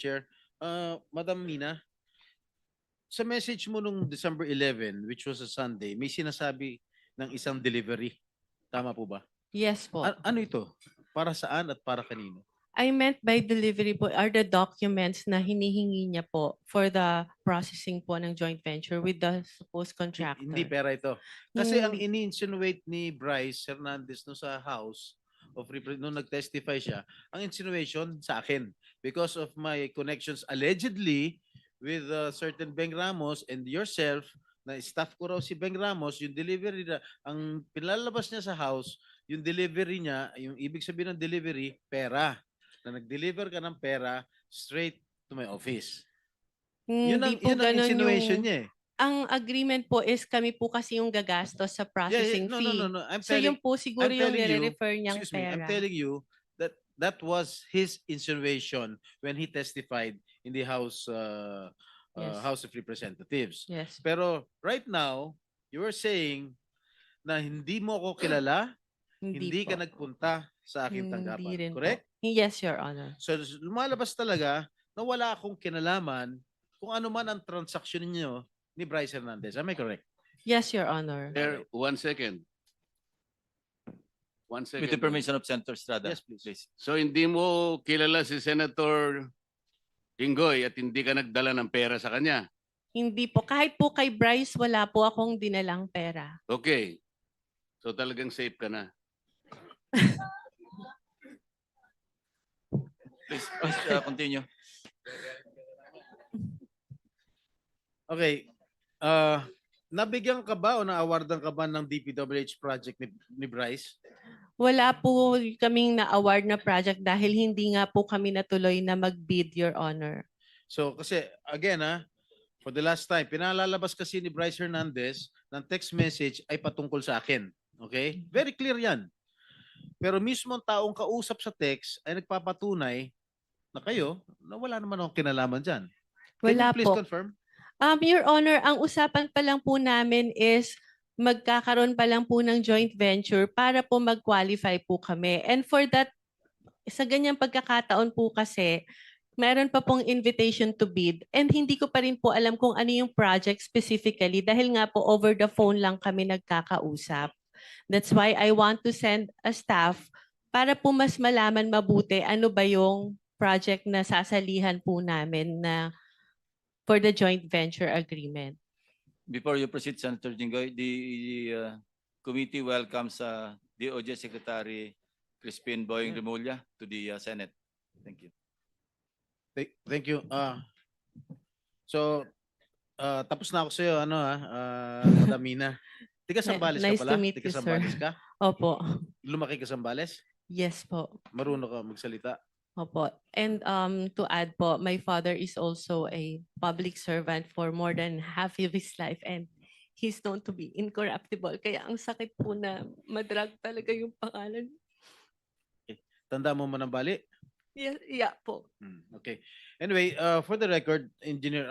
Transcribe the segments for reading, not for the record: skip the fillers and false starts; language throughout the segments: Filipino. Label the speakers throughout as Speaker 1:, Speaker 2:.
Speaker 1: Chair. Madam Mina, sa message mo nung December 11, which was a Sunday, may sinasabi ng isang delivery. Tama po ba?
Speaker 2: Yes po.
Speaker 1: Ano ito? Para saan at para kanino?
Speaker 2: I meant by delivery po are the documents na hinihingi niya po for the processing po ng joint venture with the supposed contractor.
Speaker 1: Hindi pera ito. Kasi ang
Speaker 2: Hindi.
Speaker 1: ini-insinuate ni Bryce Hernandez no sa House of nung nag-testify siya, ang insinuation sa akin because of my connections allegedly with certain Beng Ramos and yourself na staff ko raw si Beng Ramos, yung delivery na, ang pinalabas niya sa house, yung delivery niya, yung ibig sabihin ng delivery, pera. Na nag-deliver ka ng pera straight to my office.
Speaker 2: Hindi po
Speaker 1: Yun ang
Speaker 2: ganun
Speaker 1: insinuation
Speaker 2: yung...
Speaker 1: niya eh.
Speaker 2: Ang agreement po is kami po kasi yung gagastos sa processing
Speaker 1: No,
Speaker 2: fee.
Speaker 1: no.
Speaker 2: So yun po siguro
Speaker 1: I'm
Speaker 2: yung
Speaker 1: telling you,
Speaker 2: nire-refer niyang
Speaker 1: excuse me, I'm
Speaker 2: pera.
Speaker 1: telling you that that was his insinuation when he testified in the
Speaker 2: Yes.
Speaker 1: House of Representatives.
Speaker 2: Yes.
Speaker 1: Pero right now, you are saying na hindi mo ako kilala, hindi
Speaker 2: po.
Speaker 1: ka nagpunta sa aking
Speaker 2: Hindi
Speaker 1: tanggapan.
Speaker 2: rin
Speaker 1: Correct?
Speaker 2: po. Yes, Your Honor.
Speaker 1: So lumalabas talaga na wala akong kinalaman kung ano man ang transaksyon niyo ni Bryce Hernandez. Am I correct?
Speaker 2: Yes, Your Honor.
Speaker 3: There, 1 second. 1 second.
Speaker 4: With the permission of Senator Estrada.
Speaker 1: Yes, please.
Speaker 3: So hindi mo kilala si Senator Jinggoy at hindi ka nagdala ng pera sa kanya.
Speaker 2: Hindi po. Kahit po kay Bryce, wala po akong dinalang pera.
Speaker 3: Okay. So talagang safe ka na.
Speaker 4: Please continue.
Speaker 1: Okay. Nabigyan ka ba o na-awardan ka ba ng DPWH project ni Bryce?
Speaker 2: Wala po kaming na-award na project dahil hindi nga po kami natuloy na mag-bid, Your Honor.
Speaker 1: So kasi again for the last time, pinalalabas kasi ni Bryce Hernandez ng text message ay patungkol sa akin. Okay? Very clear yan. Pero mismo ang taong kausap sa text ay nagpapatunay na kayo na wala naman akong kinalaman dyan. Can
Speaker 2: Wala
Speaker 1: you please
Speaker 2: po.
Speaker 1: confirm?
Speaker 2: Your Honor, ang usapan pa lang po namin is magkakaroon pa lang po ng joint venture para po mag-qualify po kami. And for that, sa ganyang pagkakataon po kasi, meron pa pong invitation to bid and hindi ko pa rin po alam kung ano yung project specifically dahil nga po over the phone lang kami nagkakausap. That's why I want to send a staff para po mas malaman mabuti ano ba yung project na sasalihan po namin na for the joint venture agreement.
Speaker 4: Before you proceed, Senator Jinggoy, the committee welcomes DOJ Secretary Crispin Boying Remulla to the Senate. Thank you.
Speaker 1: Thank you. So, tapos na ako sa iyo Madam Mina. Tiga Sambales
Speaker 2: Nice
Speaker 1: ka pala?
Speaker 2: to meet
Speaker 1: Tiga
Speaker 2: you, sir.
Speaker 1: Sambales ka?
Speaker 2: Opo.
Speaker 1: Lumaki ka sa Sambales?
Speaker 2: Yes po.
Speaker 1: Marunong ka magsalita?
Speaker 2: Opo. And to add po, my father is also a public servant for more than half of his life and he's known to be incorruptible. Kaya ang sakit po na madrag talaga yung pangalan.
Speaker 1: Tanda mo Manambali?
Speaker 2: Yeah po.
Speaker 1: Okay. Anyway, for the record, Engineer,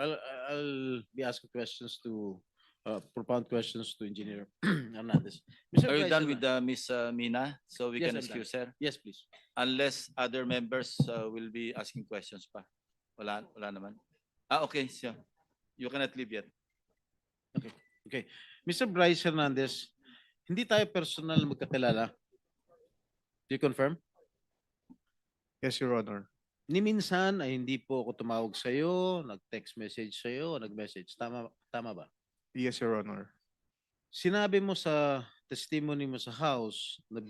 Speaker 1: I'll be asking questions to propound questions to Engineer Hernandez. Mr.
Speaker 4: Are you
Speaker 1: Bryce
Speaker 4: done with
Speaker 1: Hernandez.
Speaker 4: Miss Mina? So we
Speaker 1: Yes,
Speaker 4: can
Speaker 1: I'm done.
Speaker 4: excuse her?
Speaker 1: Yes, please.
Speaker 4: Unless other members will be asking questions pa. Wala naman. Okay. So you cannot leave yet.
Speaker 1: Okay. Mr. Bryce Hernandez, hindi tayo personal magkakilala. Do you confirm?
Speaker 5: Yes, Your Honor.
Speaker 1: Ni minsan ay hindi po ako tumawag sa iyo, nag-text message sa iyo, nag-message. Tama ba?
Speaker 5: Yes, Your Honor.
Speaker 1: Sinabi mo sa testimony mo sa house na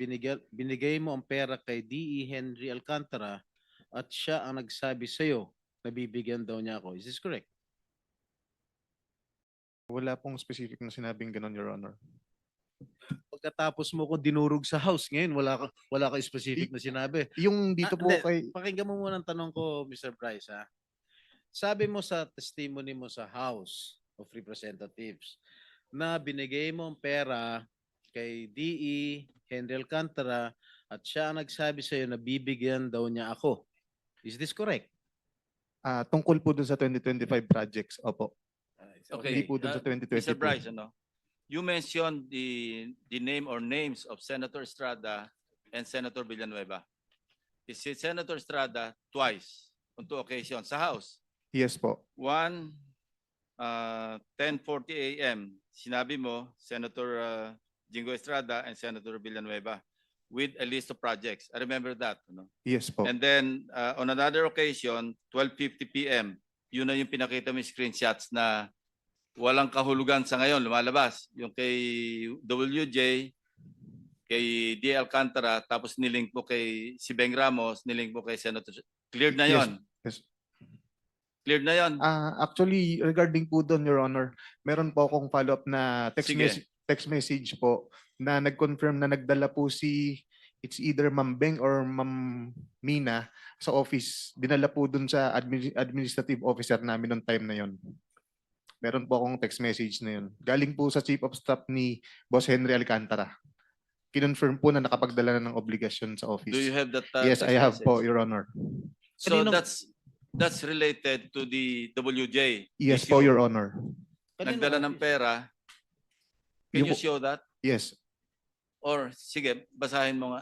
Speaker 1: binigay mo ang pera kay D.E. Henry Alcantara at siya ang nagsabi sa iyo na bibigyan daw niya ako. Is this correct?
Speaker 5: Wala pong specific na sinabing ganun, Your Honor.
Speaker 1: Pagkatapos mo ko dinurog sa house ngayon, wala ka specific na sinabi.
Speaker 5: Yung dito po
Speaker 1: Hindi.
Speaker 5: kay...
Speaker 1: Pakinggan mo muna ang tanong ko, Mr. Bryce. Sabi mo sa testimony mo sa House of Representatives na binigay mo ang pera kay D.E. Henry Alcantara at siya ang nagsabi sa iyo na bibigyan daw niya ako. Is this correct?
Speaker 5: tungkol po dun sa 2025 projects. Opo. Hindi po dun sa
Speaker 4: Mr.
Speaker 5: 2022.
Speaker 4: Bryce, you mentioned the name or names of Senator Estrada and Senator Villanueva. Is it Senator Estrada twice on 2 occasions sa House.
Speaker 5: Yes po.
Speaker 4: One, 10:40 a.m. Sinabi mo, Senator Jingo Estrada and Senator Villanueva with a list of projects. I remember that. No?
Speaker 5: Yes po.
Speaker 4: And then on another occasion, 12:50 p.m., yun na yung pinakita mo yung screenshots na walang kahulugan sa ngayon, lumalabas. Yung kay WJ, kay D. Alcantara, tapos nilink mo kay si Beng Ramos, nilink mo kay Senator. Cleared na yon.
Speaker 5: Yes.
Speaker 4: Cleared na yon.
Speaker 5: Actually, regarding po doon, Your Honor, meron po akong follow-up na
Speaker 4: Sige.
Speaker 5: text message po na nag-confirm na nagdala po it's either Ma'am Beng or Ma'am Mina sa office. Dinala po doon sa administrative officer namin noong time na yon. Meron po akong text message na yun. Galing po sa Chief of Staff ni Boss Henry Alcantara. Kinonfirm po na nakapagdala na ng obligasyon sa office.
Speaker 4: Do you have that?
Speaker 5: Yes,
Speaker 4: text
Speaker 5: I have
Speaker 4: message?
Speaker 5: po, Your Honor.
Speaker 4: So
Speaker 1: Kaninong-
Speaker 4: that's related to the WJ.
Speaker 5: Yes
Speaker 4: issue.
Speaker 5: po, Your Honor.
Speaker 4: Nagdala ng pera. Can you
Speaker 5: Yung-
Speaker 4: show that?
Speaker 5: Yes.
Speaker 4: Or sige, basahin mo nga.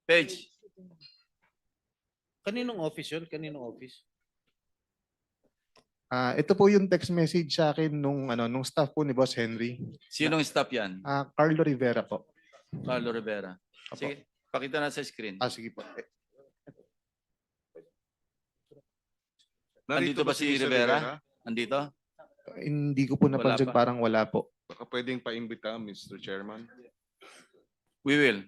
Speaker 4: Page.
Speaker 1: Kaninong office yun? Kaninong office?
Speaker 5: Ito po yung text message sa akin nung staff po ni Boss Henry.
Speaker 4: Sinong staff yan?
Speaker 5: Carlo Rivera po.
Speaker 4: Carlo Rivera.
Speaker 5: Apo.
Speaker 4: Sige, pakita na sa screen.
Speaker 5: Sige po.
Speaker 4: Andito ba si Rivera? Andito?
Speaker 5: Hindi ko po
Speaker 4: Wala
Speaker 5: napansin,
Speaker 4: pa.
Speaker 5: parang wala po.
Speaker 6: Baka pwedeng paimbita, Mr. Chairman.
Speaker 4: We will.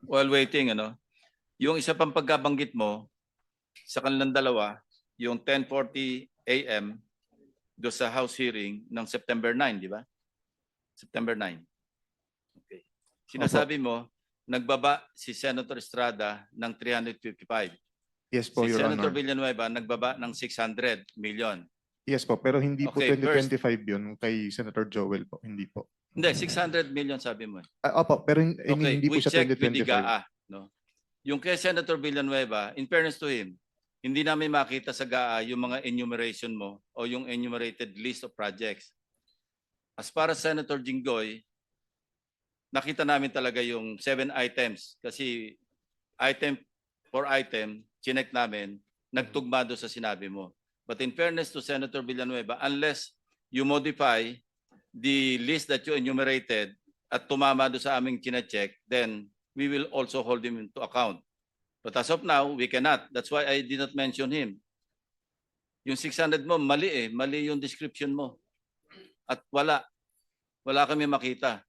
Speaker 4: While waiting, yung isa pang pagkabanggit mo sa kanilang dalawa, yung 10:40 a.m. do sa House hearing ng September 9, di ba? September 9. Okay. Sinasabi mo, nagbaba si Senator Estrada ng 355.
Speaker 5: Yes po,
Speaker 4: Si
Speaker 5: Your
Speaker 4: Senator
Speaker 5: Honor.
Speaker 4: Villanueva nagbaba ng 600 million.
Speaker 5: Yes po, pero hindi po
Speaker 4: Okay,
Speaker 5: 2025 yun kay Senator Joel po. Hindi po.
Speaker 4: Hindi, 600 million sabi mo.
Speaker 5: Opo, pero
Speaker 4: Okay,
Speaker 5: hindi po
Speaker 4: we
Speaker 5: siya
Speaker 4: check with the
Speaker 5: 2025.
Speaker 4: GAA. No? Yung kay Senator Villanueva, in fairness to him, hindi namin makita sa GAA yung mga enumeration mo o yung enumerated list of projects. As para sa Senator Jinggoy, nakita namin talaga yung 7 items kasi item for item, chinek namin, nagtugma doon sa sinabi mo. But in fairness to Senator Villanueva, unless you modify the list that you enumerated at tumama doon sa aming chinecheck, then we will also hold him into account. But as of now, we cannot. That's why I did not mention him. Yung 600 mo, mali mali yung description mo. At wala kami makita.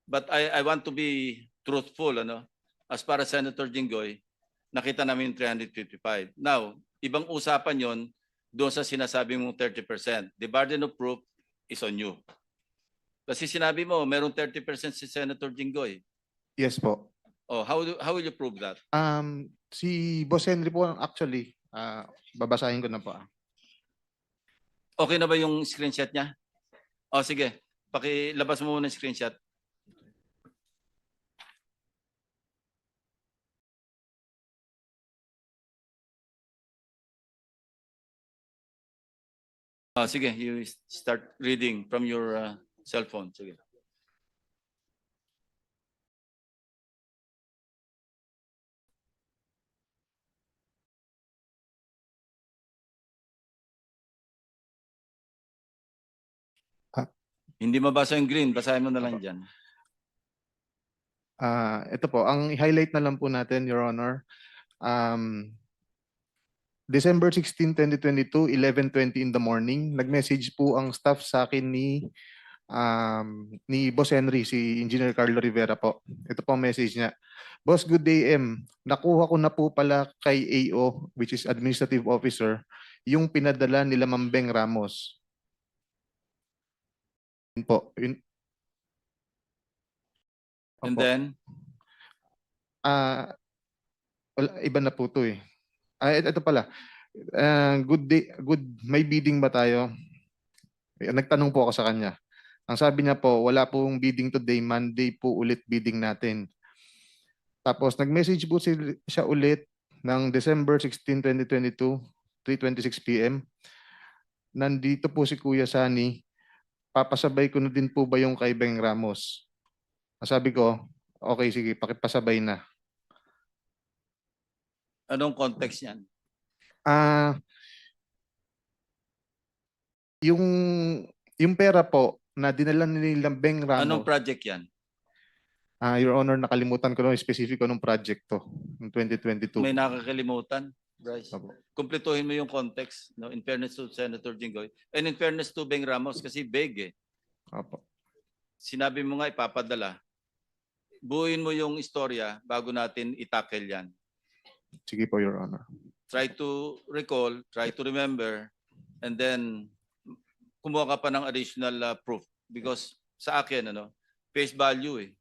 Speaker 4: But I want to be truthful, as para Senator Jinggoy, nakita namin yung 355. Now, ibang usapan yon doon sa sinasabi mong 30%. The burden of proof is on you. Kasi sinabi mo, merong 30% si Senator Jinggoy.
Speaker 5: Yes po.
Speaker 4: Oh, how will you prove that?
Speaker 5: Si Boss Henry po actually, babasahin ko na po.
Speaker 4: Okay na ba yung screenshot niya? Oh, sige. Pakilabas mo muna yung screenshot. Oh, sige, you start reading from your cell phone. Sige. Hindi mabasa yung green, basahin mo na lang dyan.
Speaker 5: Ito po, ang highlight na lang po natin, Your Honor. December 16, 2022, 11:20 in the morning, nag-message po ang staff sa akin ni Boss Henry, si Engineer Carlo Rivera po. Ito po ang message niya. Boss, good day, M. Nakuha ko na po pala kay AO, which is Administrative Officer, yung pinadala nila Ma'am Beng Ramos. Yun po.
Speaker 4: And
Speaker 5: Opo.
Speaker 4: then,
Speaker 5: Wala, iba na po to eh. Ito pala. Good day, may bidding ba tayo? Nagtanong po ako sa kanya. Ang sabi niya po, wala pong bidding today, Monday po ulit bidding natin. Tapos nag-message po siya ulit ng December 16, 2022, 3:26 PM. Nandito po si Kuya Sani. Papasabay ko na din po ba yung kay Beng Ramos? Sabi ko, okay, sige, pakipasabay na.
Speaker 4: Anong context yan?
Speaker 5: Ah, yung pera po na dinala nilang Beng Ramos.
Speaker 4: Anong project yan?
Speaker 5: Your Honor, nakalimutan ko lang specific anong project to ng 2022.
Speaker 4: May nakakalimutan, Bryce.
Speaker 5: Opo.
Speaker 4: Kumpletuhin mo yung context, no? In fairness to Senator Jinggoy. And in fairness to Beng Ramos, kasi vague eh.
Speaker 5: Opo.
Speaker 4: Sinabi mo nga ipapadala. Buuin mo yung istorya bago natin itackle yan.
Speaker 5: Sige po, Your Honor.
Speaker 4: Try to recall, try to remember, and then kumuha ka pa ng additional proof. Because sa akin, face value eh.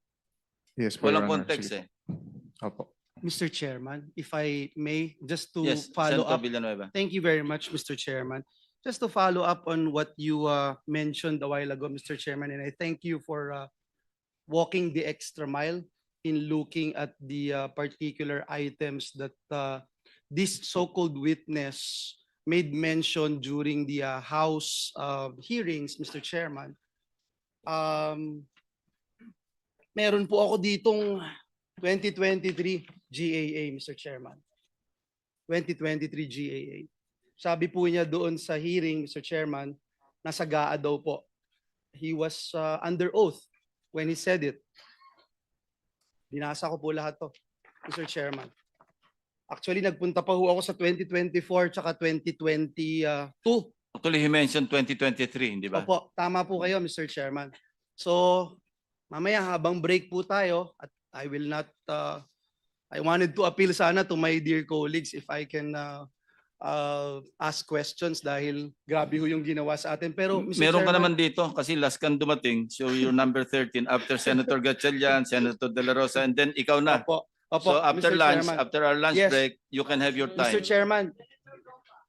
Speaker 5: Yes po, Your
Speaker 4: Walang
Speaker 5: Honor.
Speaker 4: context
Speaker 5: Sige.
Speaker 4: eh.
Speaker 5: Opo.
Speaker 7: Mr. Chairman, if I may, just to
Speaker 4: Yes,
Speaker 7: follow
Speaker 4: Senator
Speaker 7: up.
Speaker 4: Villanueva.
Speaker 7: Thank you very much, Mr. Chairman. Just to follow up on what you mentioned a while ago, Mr. Chairman, and I thank you for walking the extra mile in looking at the particular items that this so-called witness made mention during the House hearings, Mr. Chairman. Meron po ako ditong 2023 GAA, Mr. Chairman. 2023 GAA. Sabi po niya doon sa hearing, Mr. Chairman, nasa GAA daw po. He was under oath when he said it. Binasa ko po lahat to, Mr. Chairman. Actually, nagpunta pa ho ako sa 2024 tsaka 2022.
Speaker 4: Actually, he mentioned 2023, hindi ba?
Speaker 7: Opo, tama po kayo, Mr. Chairman. So, mamaya habang break po tayo, at I will not, I wanted to appeal sana to my dear colleagues if I can ask questions dahil grabe ho yung ginawa sa atin. Pero, Mr.
Speaker 4: Meron ka
Speaker 7: Chairman,
Speaker 4: naman dito kasi last kang dumating. So you're number 13 after Senator Gatchalian, Senator De La Rosa, and then ikaw na.
Speaker 7: Opo, opo,
Speaker 4: So after
Speaker 7: Mr.
Speaker 4: lunch,
Speaker 7: Chairman.
Speaker 4: after our lunch
Speaker 7: Yes.
Speaker 4: break, you can have your time.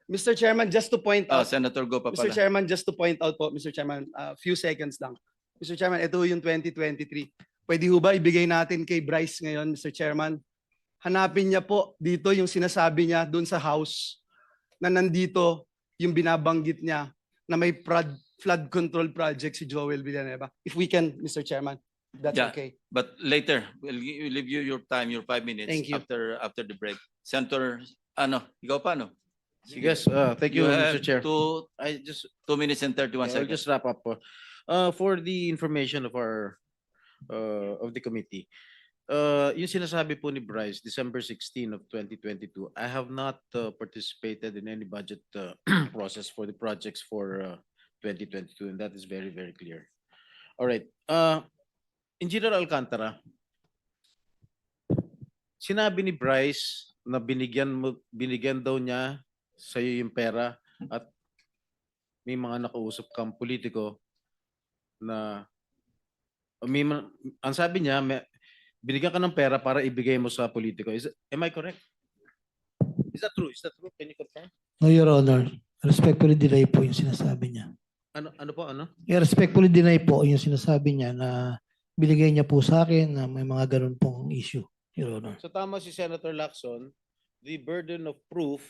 Speaker 7: Mr. Chairman, just to point out,
Speaker 4: Senator, go pa
Speaker 7: Mr.
Speaker 4: pala.
Speaker 7: Chairman, just to point out po, Mr. Chairman, a few seconds lang. Mr. Chairman, ito yung 2023. Pwede ho ba ibigay natin kay Bryce ngayon, Mr. Chairman? Hanapin niya po dito yung sinasabi niya doon sa House na nandito yung binabanggit niya na may flood control project si Joel Villanueva. If we can, Mr. Chairman, that's
Speaker 4: Yeah.
Speaker 7: okay.
Speaker 4: But later, we'll leave you your time, your 5 minutes
Speaker 7: Thank you.
Speaker 4: after the break. Senator, ikaw pa, no?
Speaker 1: Yes, thank you, Mr.
Speaker 4: have
Speaker 1: Chair.
Speaker 4: Two,
Speaker 1: I just
Speaker 4: 2 minutes and 31
Speaker 1: I'll
Speaker 4: seconds.
Speaker 1: just wrap up. For the information of our of the committee, yung sinasabi po ni Bryce, December 16 of 2022, I have not participated in any budget process for the projects for 2022, and that is very, very clear. All right. Engineer Alcantara, sinabi ni Bryce na binigyan daw niya sa iyo yung pera at may mga nakausap kang politiko na ang sabi niya, binigyan ka ng pera para ibigay mo sa politiko. Am I correct? Is that true? Is that true? Can you confirm?
Speaker 8: No, Your Honor. Respectfully deny po yung sinasabi niya.
Speaker 1: Ano po? Ano?
Speaker 8: Respectfully deny po yung sinasabi niya na binigay niya po sa akin na may mga ganun pong issue, Your Honor.
Speaker 1: So tama si Senator Lacson, the burden of proof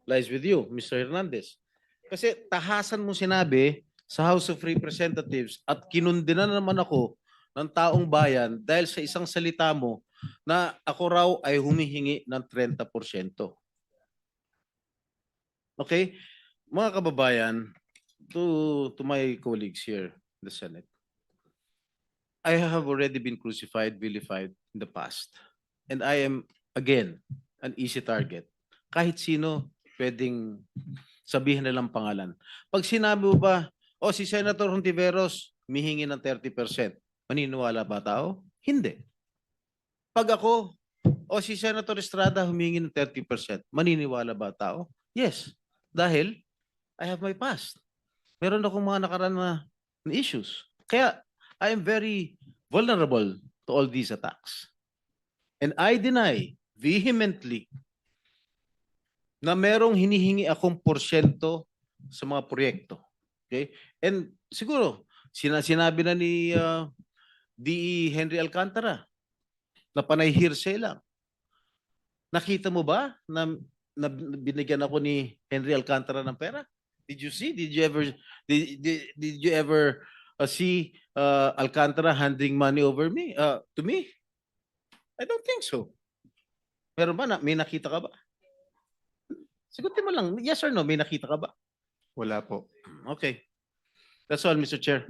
Speaker 1: lies with you, Mr. Hernandez. Kasi tahasan mo sinabi sa House of Representatives at kinundina naman ako ng taong bayan dahil sa isang salita mo na ako raw ay humihingi ng 30%. Okay? Mga kababayan, to my colleagues here in the Senate, I have already been crucified, vilified in the past. And I am, again, an easy target. Kahit sino pwedeng sabihin nilang pangalan. Pag sinabi mo ba, si Senator Hontiveros humihingi ng 30%, maniniwala ba tao? Hindi. Pag ako, si Senator Estrada humihingi ng 30%, maniniwala ba tao? Yes. Dahil I have my past. Meron akong mga nakaraan na issues. Kaya I am very vulnerable to all these attacks. And I deny vehemently na merong hinihingi akong porsyento sa mga proyekto. Okay? And siguro, sinabi na ni DE Henry Alcantara na panay hearsay lang. Nakita mo ba na binigyan ako ni Henry Alcantara ng pera? Did you see? Did you ever see Alcantara handing money over me to me? I don't think so. Meron ba may nakita ka ba? Sagutin mo lang, yes or no, may nakita ka ba?
Speaker 5: Wala po.
Speaker 1: Okay. That's all, Mr. Chair.